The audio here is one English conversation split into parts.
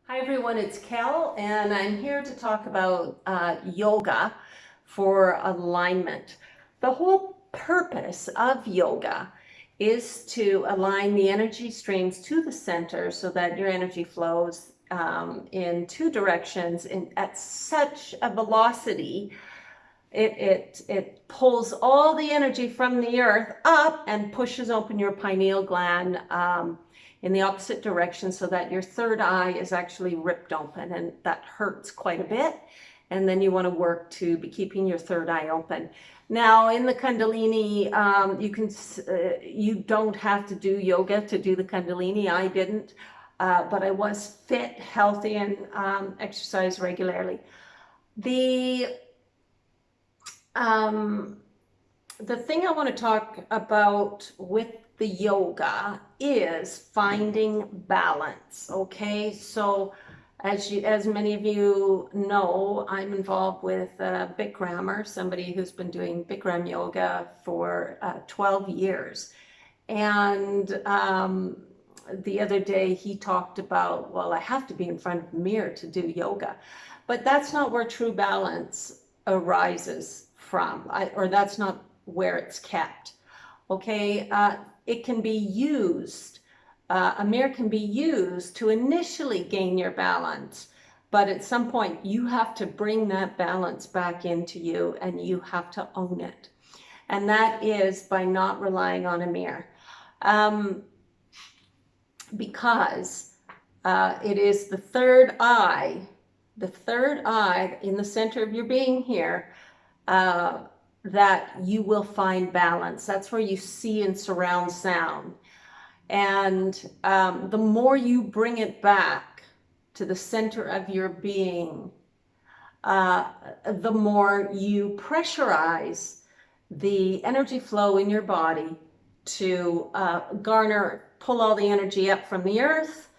Hi everyone, it's Kel, and I'm here to talk about yoga for alignment. The whole purpose of yoga is to align the energy streams to the center so that your energy flows in two directions at such a velocity. It pulls all the energy from the earth up and pushes open your pineal gland in the opposite direction so that your third eye is actually ripped open, and that hurts quite a bit. And then you want to work to be keeping your third eye open. Now in the Kundalini, you don't have to do yoga to do the Kundalini. I didn't, but I was fit, healthy, and exercise regularly. The um, the thing I want to talk about with the yoga is finding balance. Okay, so as many of you know, I'm involved with Bikrammer, somebody who's been doing Bikram yoga for 12 years. And the other day he talked about, well, I have to be in front of a mirror to do yoga. But that's not where true balance arises from, or that's not where it's kept. Okay, it can be used, a mirror can be used to initially gain your balance, but at some point you have to bring that balance back into you and you have to own it. And that is by not relying on a mirror. Because it is the third eye in the center of your being here, that you will find balance. That's where you see and surround sound. And the more you bring it back to the center of your being, the more you pressurize the energy flow in your body to pull all the energy up from the earth,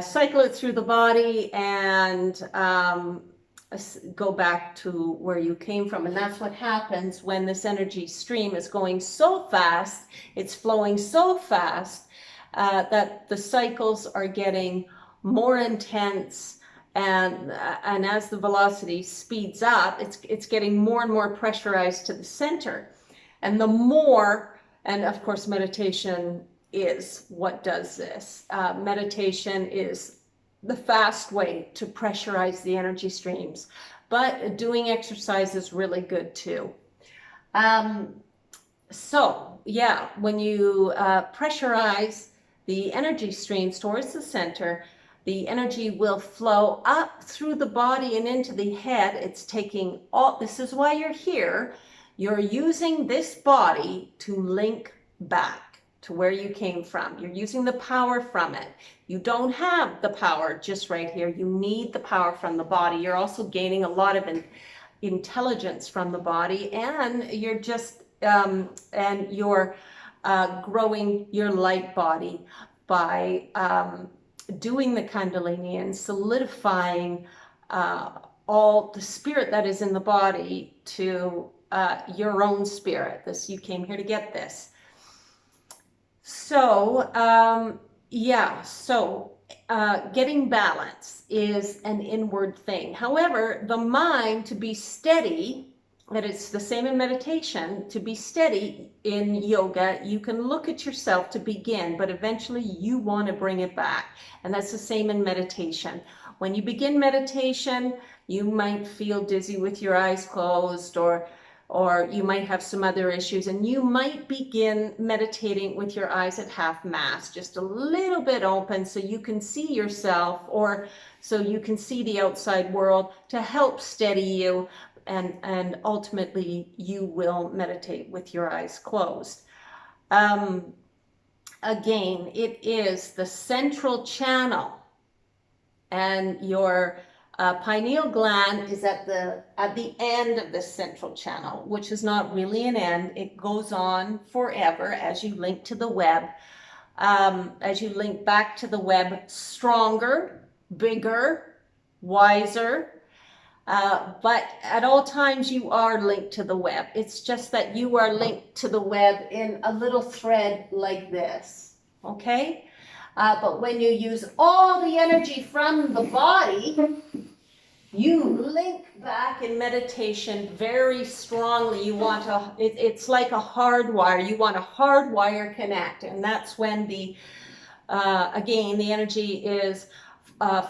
cycle it through the body, and go back to where you came from. And that's what happens when this energy stream is going so fast, it's flowing so fast, that the cycles are getting more intense, and as the velocity speeds up, it's getting more and more pressurized to the center. And the more, and of course meditation is what does this. Meditation is the fast way to pressurize the energy streams, but doing exercise is really good too. So yeah, when you pressurize the energy streams towards the center, the energy will flow up through the body and into the head. It's taking all, this is why you're here. You're using this body to link back to where you came from. You're using the power from it. You don't have the power just right here. You need the power from the body. You're also gaining a lot of intelligence from the body, and you're just and you're growing your light body by doing the Kundalini and solidifying all the spirit that is in the body to your own spirit. You came here to get this. So getting balance is an inward thing. However, the mind, to be steady, that it's the same in meditation, to be steady in yoga, you can look at yourself to begin, but eventually you want to bring it back. And that's the same in meditation. When you begin meditation, you might feel dizzy with your eyes closed, or you might have some other issues, and you might begin meditating with your eyes at half mast, just a little bit open so you can see yourself, or so you can see the outside world, to help steady you, and ultimately you will meditate with your eyes closed. Again, it is the central channel, and your pineal gland is at the end of the central channel, which is not really an end. It goes on forever as you link to the web. As you link back to the web, stronger, bigger, wiser. But at all times you are linked to the web. It's just that you are linked to the web in a little thread like this. Okay? But when you use all the energy from the body, you link back in meditation very strongly. You want to, it's like a hardwire. You want to hardwire connect. And that's when again, the energy is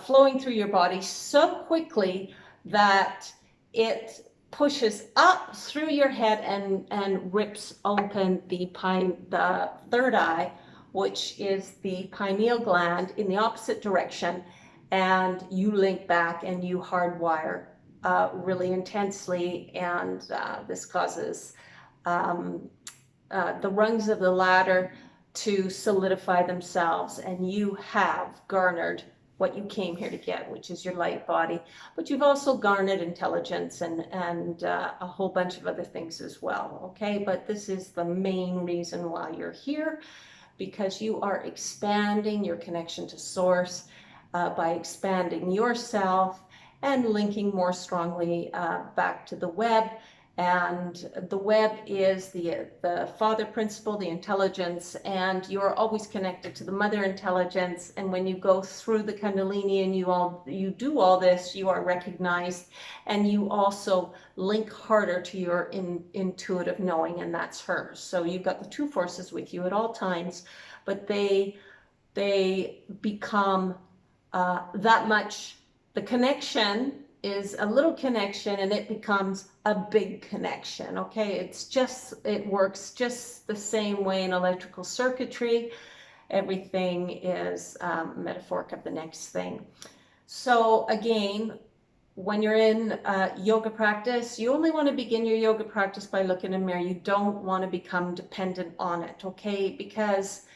flowing through your body so quickly that it pushes up through your head and rips open the third eye, which is the pineal gland, in the opposite direction, and you link back and you hardwire really intensely, and this causes the rungs of the ladder to solidify themselves, and you have garnered what you came here to get, which is your light body. But you've also garnered intelligence and a whole bunch of other things as well, okay? But this is the main reason why you're here, because you are expanding your connection to Source by expanding yourself and linking more strongly back to the web. And the web is the father principle, the intelligence, and you're always connected to the mother intelligence. And when you go through the Kundalini and you do all this, you are recognized, and you also link harder to your intuitive knowing, and that's hers. So you've got the two forces with you at all times, but they become that much. The connection is a little connection and it becomes a big connection, okay? It works just the same way in electrical circuitry. Everything is metaphoric of the next thing. So again, when you're in yoga practice, you only want to begin your yoga practice by looking in a mirror. You don't want to become dependent on it, okay? Because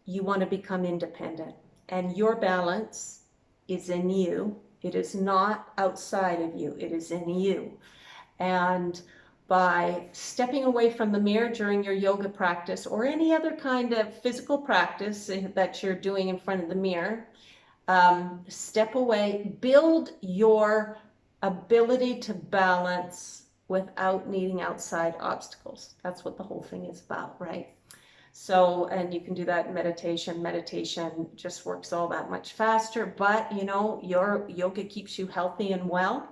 you want to become independent, and your balance is in you. It is not outside of you, it is in you. And by stepping away from the mirror during your yoga practice or any other kind of physical practice that you're doing in front of the mirror, step away, build your ability to balance without needing outside obstacles. That's what the whole thing is about, right? So, and you can do that in meditation. Meditation just works all that much faster, but you know, your yoga keeps you healthy and well.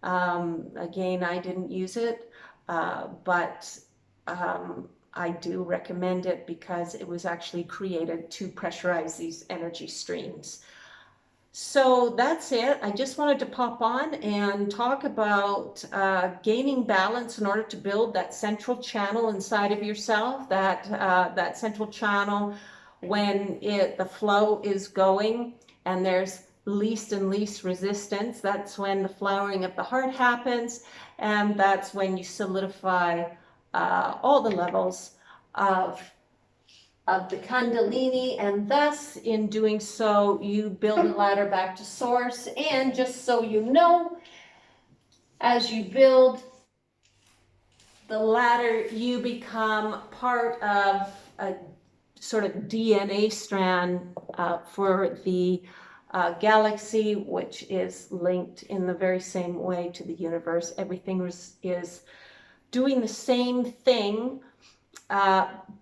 Again, I didn't use it, but I do recommend it because it was actually created to pressurize these energy streams. So that's it. I just wanted to pop on and talk about gaining balance in order to build that central channel inside of yourself, that central channel when the flow is going and there's least and least resistance. That's when the flowering of the heart happens, and that's when you solidify all the levels of the Kundalini, and thus in doing so you build a ladder back to Source. And just so you know, as you build the ladder, you become part of a sort of DNA strand for the galaxy, which is linked in the very same way to the universe. Everything is doing the same thing,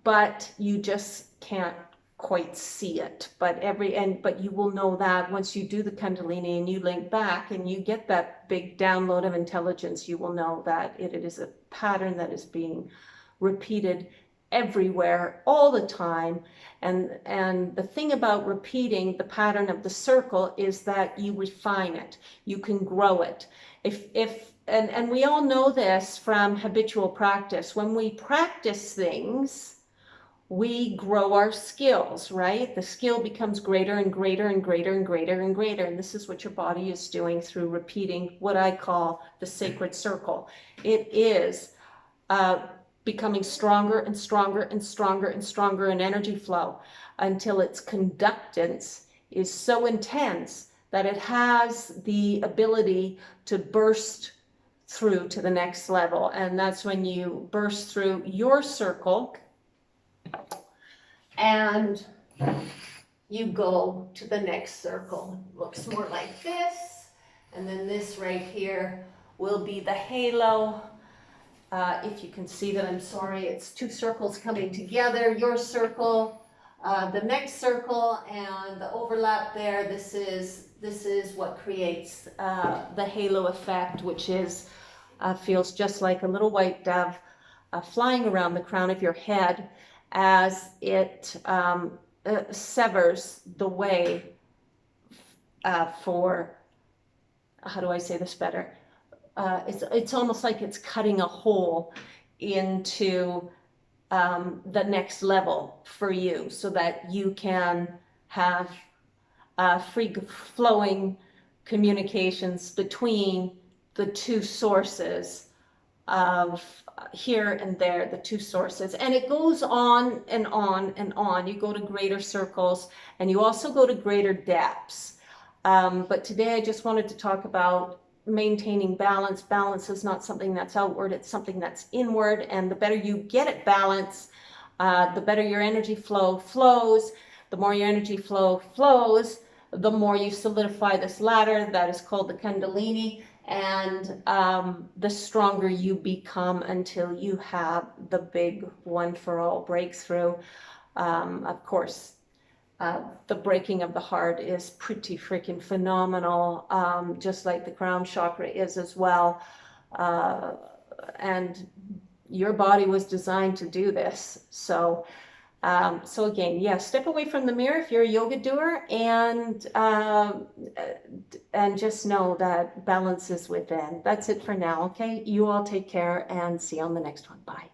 but you just can't quite see it. But you will know that once you do the Kundalini and you link back and you get that big download of intelligence, you will know that it is a pattern that is being repeated everywhere all the time. And the thing about repeating the pattern of the circle is that you refine it, you can grow it. And we all know this from habitual practice. When we practice things, we grow our skills, right? The skill becomes greater and greater and greater and greater and greater. And this is what your body is doing through repeating what I call the sacred circle. It is becoming stronger and stronger and stronger and stronger in energy flow until its conductance is so intense that it has the ability to burst through to the next level. And that's when you burst through your circle and you go to the next circle. It looks more like this, and then this right here will be the halo. If you can see that, I'm sorry, it's two circles coming together. Your circle The next circle and the overlap there, this is what creates the halo effect, which is feels just like a little white dove flying around the crown of your head as it severs the way for, how do I say this better? It's almost like it's cutting a hole into the next level for you so that you can have free flowing communications between the two sources of here and there, the two sources. And it goes on and on and on. You go to greater circles and you also go to greater depths. But today I just wanted to talk about maintaining balance. Balance is not something that's outward, it's something that's inward. And the better you get at balance, the better your energy flow flows. The more your energy flow flows, the more you solidify this ladder that is called the Kundalini, and the stronger you become until you have the big one for all breakthrough. Of course, the breaking of the heart is pretty freaking phenomenal, just like the crown chakra is as well. And your body was designed to do this. So again, yeah, step away from the mirror if you're a yoga doer, and just know that balance is within. That's it for now, okay? You all take care and see you on the next one. Bye.